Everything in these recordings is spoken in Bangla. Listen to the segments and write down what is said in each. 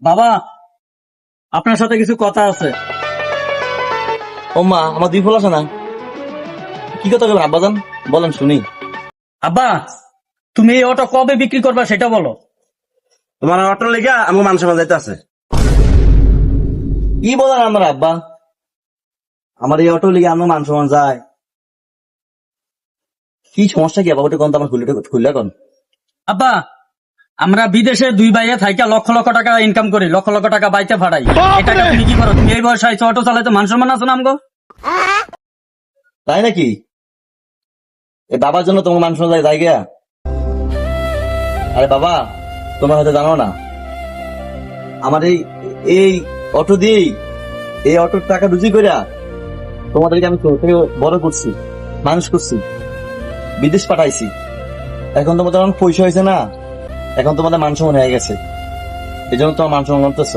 বাবা, আপনার সাথে কিছু কথা আছে। ও মা, আমার দুই ফুল আছে না, কি কথা বলবেন আব্বাজান? বলেন শুনি। আব্বা, তুমি এই অটো কবে বিক্রি করবা সেটা বলো। তোমার অটো লেগে আমার মানুষ যাইতে আছে। কি বলেন আমার আব্বা? আমার এই অটো লিগে আমার মান সম্মান যায়? কি সমস্যা কি আব্বা? ওটা কোন তো আমার খুললে কোন। আব্বা, আমরা বিদেশে দুই ভাইয়ে থাইকা লক্ষ লক্ষ টাকা ইনকাম করি, লক্ষ লক্ষ টাকা বাইতে ফাটাই। এই টাকা তুমি কি করো? তুমি এই বয়সে আইছো অটো চালাইতে, মান সম্মান আছে না আমগো? তাই নাকি? এই বাবার জন্য তোমার মান সম্মান যায় গিয়া? আরে বাবা, তোমরা হয়তো জানো না, আমার এই অটো দিয়েই, এই অটোর টাকা রুজি করিয়া তোমাদেরকে আমি ছোট থেকে বড় করছি, মানুষ করছি, বিদেশ পাঠাইছি। এখন তোমাদের অনেক পয়সা হয়েছে না, এখন তোমাদের মান সম্মান হয়ে গেছে, এই জন্য তোমার মান সম্মান করতেছ।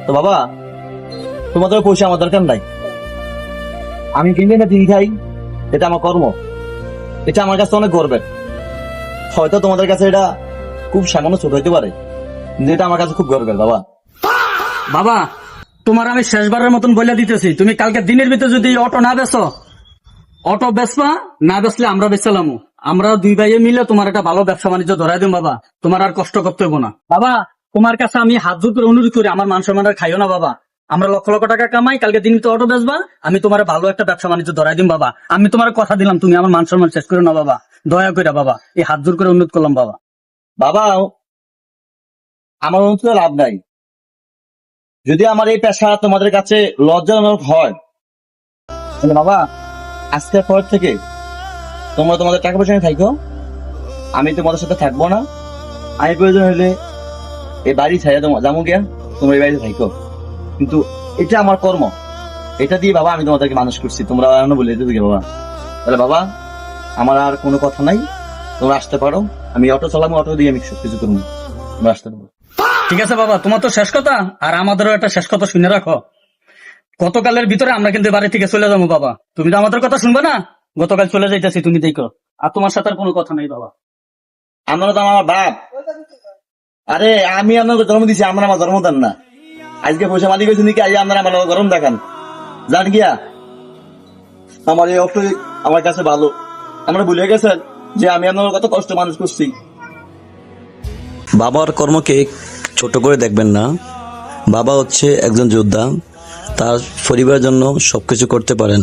তো বাবা, তোমাদের পয়সা আমার দরকার নাই। আমি দিনে না দিন খাই, এটা আমার কর্ম, এটা আমার কাছে অনেক গর্বের। হয়তো তোমাদের কাছে এটা খুব সামান্য ছোট হইতে পারে, কিন্তু এটা আমার কাছে খুব গর্বের বাবা। বাবা, তোমার আমি শেষবারের মতন বলে দিতেছি, তুমি কালকে দিনের ভিতরে যদি অটো না বেচো, অটো বেচবা না বেচলে আমরা বেচলাম, আমরা দুই ভাইয়ে মিলে তোমার একটা ভালো ব্যবসা বাণিজ্য ধরাই দিম বাবা। তোমার আর কষ্ট করতে হবো না বাবা। তোমার কাছে আমি হাত জোর করে অনুরোধ করি, আমার মান সম্মান আর খাইও না বাবা। আমরা লক্ষ লক্ষ টাকা কামাই, কালকে দিন তো অটো বেচবা, আমি তোমার ভালো একটা ব্যবসা বাণিজ্য ধরাই দিম বাবা। আমি তোমার কথা দিলাম, তুমি আমার মান সম্মান শেষ করো না বাবা, দয়া করে বাবা। এই হাত জোর করে অনুরোধ করলাম বাবা। বাবা, আমার অনুরোধ করে লাভ নাই। যদি আমার এই পেশা তোমাদের কাছে লজ্জাজনক হয়, তাহলে বাবা আজকের পর থেকে তোমরা তোমাদের টাকা পয়সা নিয়ে থাকো, আমি তোমাদের সাথে থাকবো না। আমি প্রয়োজন হলে এই বাড়ি ছাইয়া যাবো গিয়া, তোমরা এই বাড়িতে থাকো, কিন্তু এটা আমার কর্ম, এটা দিয়ে বাবা আমি তোমাদেরকে মানুষ করছি, তোমরা বলে দিতে বাবা। তাহলে বাবা, আমার আর কোনো কথা নাই, তোমরা আসতে পারো। আমি অটো চালাবো, অটো দিয়ে আমি সবকিছু করবো, তোমরা আসতে পারবো। ঠিক আছে বাবা, তোমার তো শেষ কথা, আর আমাদেরও একটা শেষ কথা শুনে রাখো। গতকালের ভিতরে আমরা কিন্তু বাড়ি থেকে চলে যাবো বাবা। তুমি তো আমাদের কথা শুনবে না, গতকাল চলে যাইতেছি, তুমি দেখো। আর তোমার সাথে আর কোনো কথা নাই বাবা। আমরা তো আমার বাপ, আরে আমি আপনাকে জন্ম দিছি, আমরা আমার জন্ম দেন না। আজকে পয়সা মালিক হয়েছে নাকি আজ আপনারা আমার গরম দেখান? জান গিয়া আমার এই অটো আমার কাছে ভালো, আমরা ভুলে গেছেন যে আমি আপনার কত কষ্ট মানুষ করছি। বাবার কর্মকে ছোট করে দেখবেন না। বাবা হচ্ছে একজন যোদ্ধা, তার পরিবারের জন্য সবকিছু করতে পারেন।